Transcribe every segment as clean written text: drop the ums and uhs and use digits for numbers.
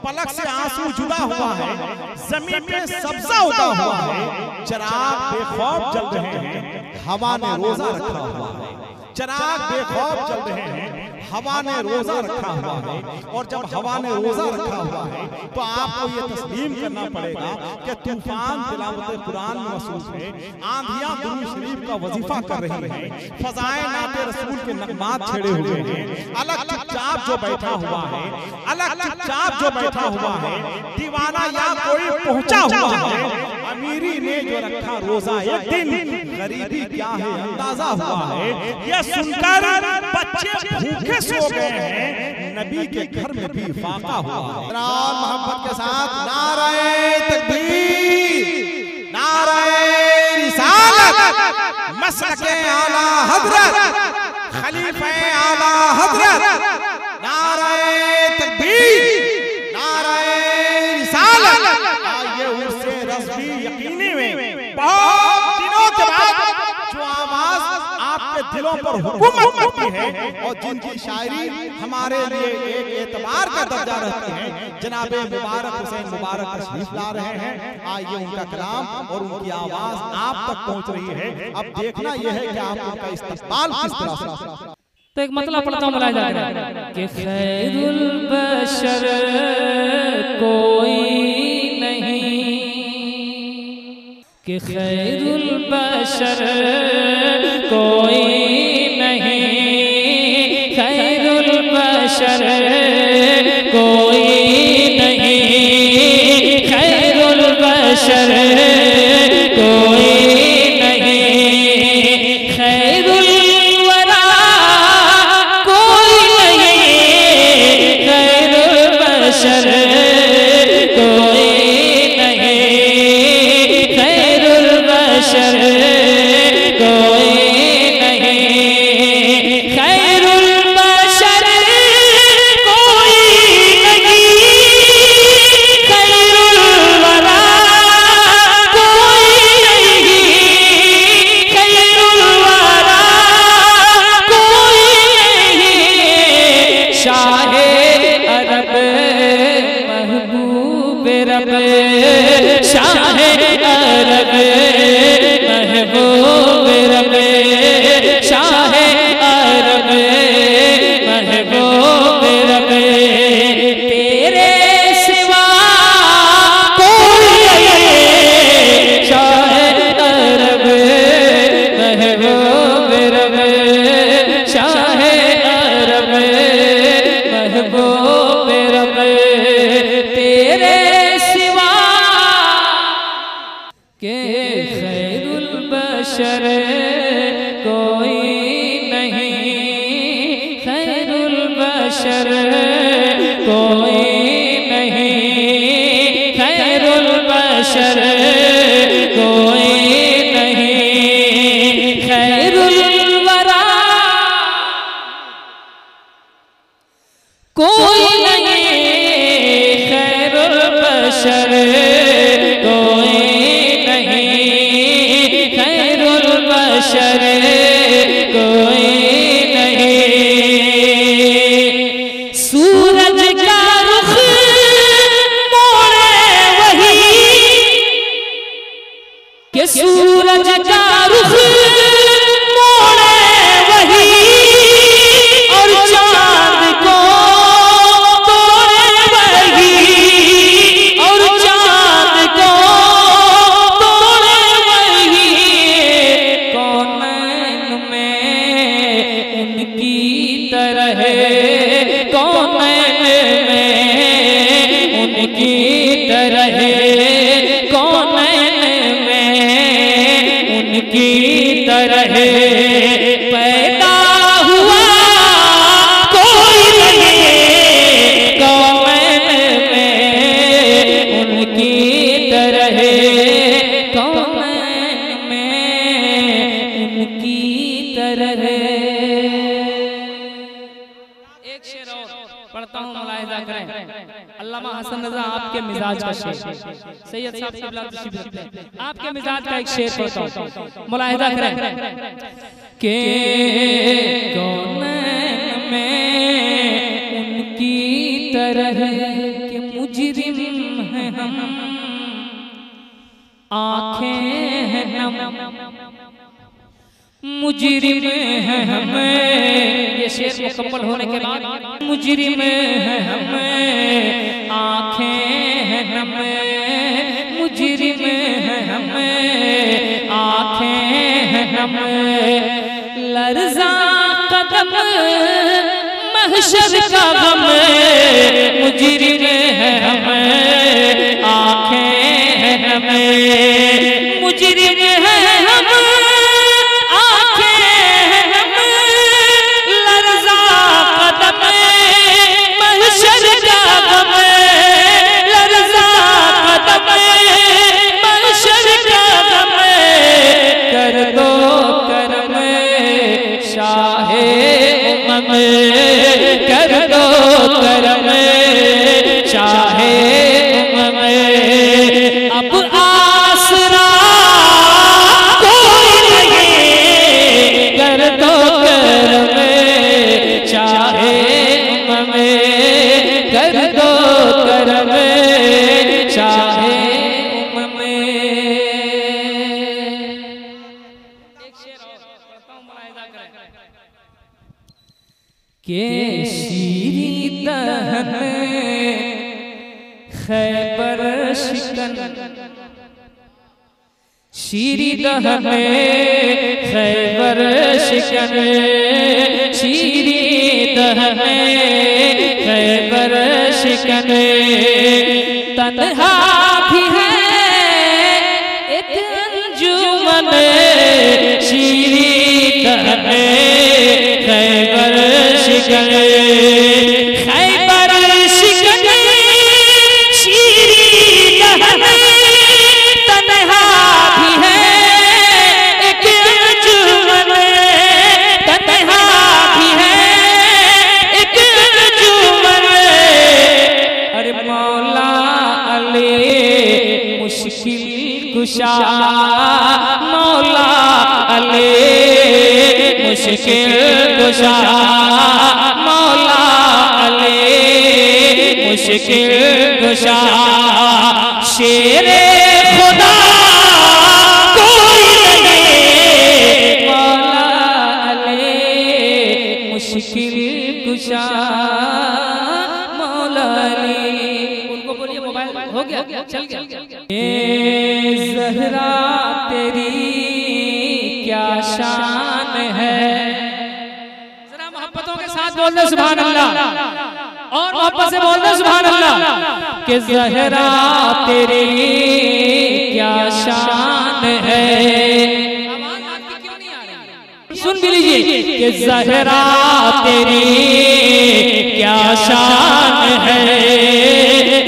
पलक से आंसू जुदा हुआ है, जमीन पे सब्जा उगा हुआ है, चिराग बेखौफ जल रहे हैं, हवा ने रोजा रखा हुआ है। चिराग बेखौफ जल रहे हैं, हवा ने रोजा रखा हुआ है। और जब हवा ने रोजा रखा हुआ है तो आपको ये तस्लीम करना पड़ेगा कि तूफान तिलावत कुरान में मसरूफ है, आंधियां दुरूद शरीफ का वजीफा कर रही हैं, फजाएं नाते रसूल के नगमात छेड़े हुए हैं। अलग चुपचाप जो बैठा हुआ है, अलग चुपचाप जो बैठा हुआ है, दीवाना या कोई पहुंचा हुआ है। अमीरी ने जो रखा रोजा एक दिन, गरीबी क्या है अंदाजा हुआ है। यह सुनकर बच्चे भूखे सो गए हैं, नबी के घर में भी फाका हुआ है। मोहब्बत के साथ नारे तकबीर, नारे रिसालत, मसलके आला हजरत, खलीफे आला हजरत, नारे तकबीर, नारे रिसालत। आइए उससे रज़्वी यकीनी में बहुत दिनों के बाद जो आवाज आपके दिलों पर हुकूमत करती है और जिनकी शायरी हमारे लिए एक एतबार का दर्जा रखती है, जनाबे मुबारक हुसैन मुबारक तशरीफ ला रहे हैं। आइए उनका कलाम और उनकी आवाज आप तक पहुंच रही है। अब देखना यह है कि आप उनका इस्तक़बाल किस तरह से। तो एक मतलब पढ़ता हूँ मुलाहिज़ा करें कि खैरुल बशर कोई नहीं, कि खैरुल बशर कोई नहीं, खैरुल बशर कोई नहीं, खैरुल बशर कोई नहीं, खैरुल वरा कोई नहीं, खैरुल बशर कोई नहीं, खैरुल बशर कोई नहीं, खैरुल बशर कोई नहीं, खैरुल वरा कोई नहीं, खैरुल वरा कोई नहीं, शाहे अरब महबूब रब, शाहे अरब महबूब रब, शाहे अरब महबूब रब, तेरे सिवा कोई नहीं, शाहे अरब महबूब रब, शाहे अरब महबूब रब, तेरे सिवा के खैरुल बशर कोई नहीं, खैरुल बशर कोई नहीं, खैरुल बशर कोई नहीं, खैरुल वरा कोई नहीं, खैरुल बशर कोई नहीं, खैरुल बशर कोई नहीं, सूरज का रुख मोड़े वही, कि सूरज का रुख मोड़े वही, और चांद को तोड़े वही, और चांद को तोड़े वही, कौनैन में उनकी तरह, कौनैन में उनकी तरह, कौनैन में उनकी तरह पैदा हुआ कोई नहीं, कौनैन में उनकी तरह, कौनैन में उनकी तरह। एक शेर और पढ़ता हूँ, मुलाहिज़ा करें। अल्लामा हसन रज़ा आपके मिजाज का शेर, सैयद साहब क़िबला तशरीफ़ रखते हैं, आपके मिजाज का एक शेर पढ़ता हूँ, मुलाहिज़ा करें कि कौनैन में उनकी तरह, कि मुजरिम हैं हम, आँखें हैं नम, मुजरिम हैं हम। ये शेर मुकम्मल होने के बाद मुजरिम हैं हम, आँखें हैं नम, मुजरिम हैं हम, आँखें हैं नम। लर्ज़ा कदम महशर का गम, मुजरिम हैं हम, आँखें हैं नम, मुजरिम हैं हम, आँखें हैं हम। लर्ज़ा कदम महशर का गम, लर्ज़ा कदम महशर का गम। कर दो करम शाहे उमम, कर दो करम शाहे उमम। अब आसरा कोई नहीं, कर दो करम शाहे उमम, कर दो करम शाहे उमम। एक शेर और पढ़ता हूं, मुलाहिजा करें के शीरी दहन खैबर शिकन, शीरी दहन खैबर शिकन, शीरी दहन खैबर शिकन। तन्हा भी है एक अंजुमन, शीरी दहन खैबर शिकन, खैबर शिकन, शीरी दहन। तन्हा भी है एक अंजुमन, तन्हा भी है एक अंजुमन। अरे मौला अली मुश्किल कुशा, मौला अली मुश्किल कुशा, मौला अली मुश्किल कुशा। शेरे खुदा कोई नहीं, मौला अली मुश्किल कुशा, मौला अली। उनको बोलिए मोबाइल हो गया, चल गया। ज़हरा तेरी क्या शान है, जरा मोहब्बतों के साथ बोल दे सुभान अल्लाह, और मोहब्बत से बोल दे सुभान अल्लाह। कि ज़हरा तेरी क्या शान है, आवाज़ आपकी क्यों नहीं आ रही, सुन भी लीजिए। कि ज़हरा तेरी क्या शान है,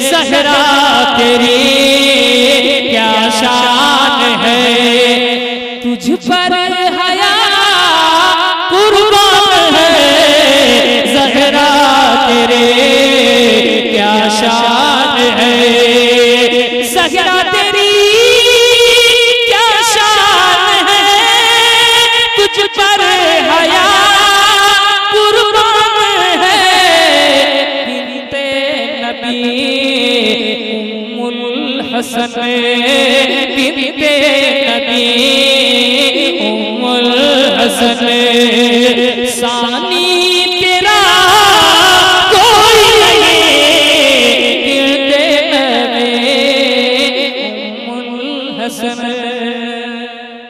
ज़हरा तेरी क्या शान है। तुझ पर हया कुर्बान है, ज़हरा तेरे क्या शान है, ज़हरा तेरी क्या शान है। तुझ पर हया कुर्बान है, बिन्ते नबी उम्मुल हसन, बिन्ते नबी उम्मुल हसन। सानी तेरा कोई नहीं, बिन्ते नबी उम्मुल हसन।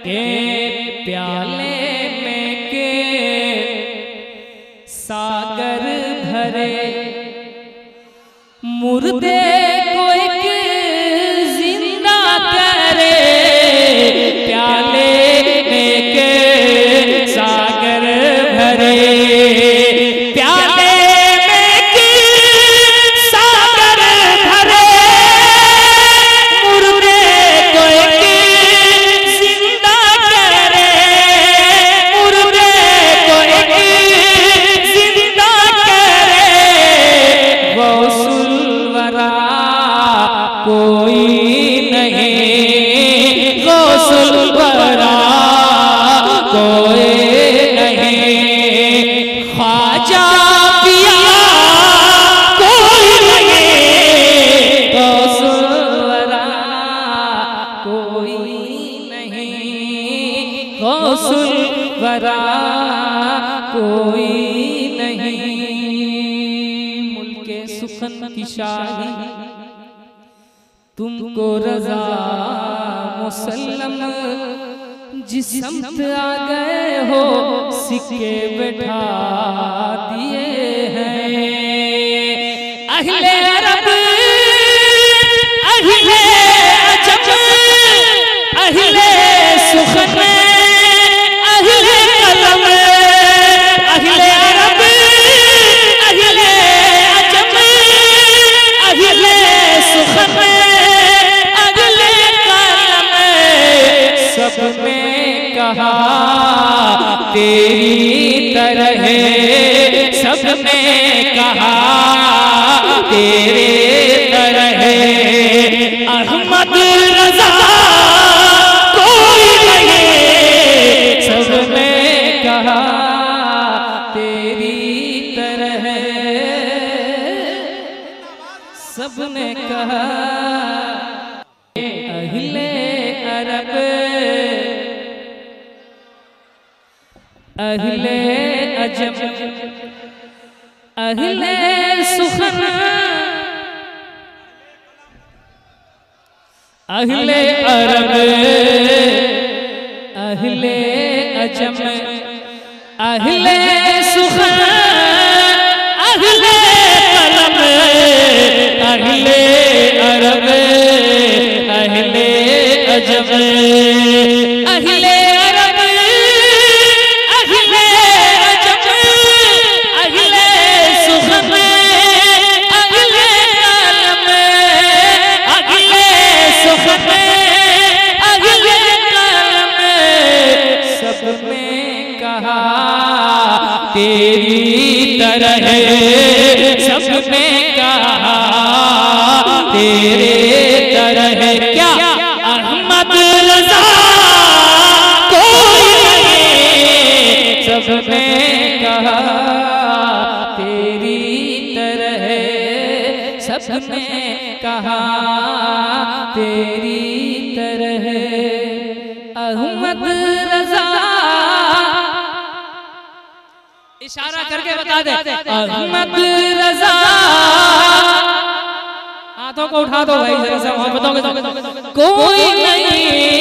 के प्याले में के सागर भरे, मुर्दे को एक जिंदा करे। प्याले में के सागर भरे, प्याले में के सागर भरे। मुर्दे को एक जिंदा करे, मुर्दे को एक जिंदा करे। गौसुल वरा कोई नहीं, गौसुल वरा कोई नहीं। ख्वाजा पिया कोई नहीं, की शाही, तुमको रजा मुसल्लम जिस समत आ गए हो सिक्के बैठा दिए हैं। अहले अरब अहले अजम अहले सुखन अहले कलम, अहले अरब अहले अजम अहले सुखन अहले कलम, सबने कहा तेरी तरह, सबने कहा तेरे तरह। अहमद रजा कोई नहीं, सबने कहा तेरी तरह, सबने कहा। अहले अरब अहले अजम अहले सुखन अहले अरब अहले अजम अहले सुखन अहले कलम, अहले अरब अहले अजम अहले अरब अहले अजम अहले सुखन अहले कलम, अहले सुखन अहले कलम, सबने कहा तेरी तरह, सबने कहा तेरे तरह। क्या अहमद रजा कोई नहीं, सबने कहा तेरी तरह, सबने कहा तेरी तरह। अहमद रजा इशारा करके बता दे, अहमद रजा, हाथों को उठा दो भाई जरा सा, बताओगे कोई नहीं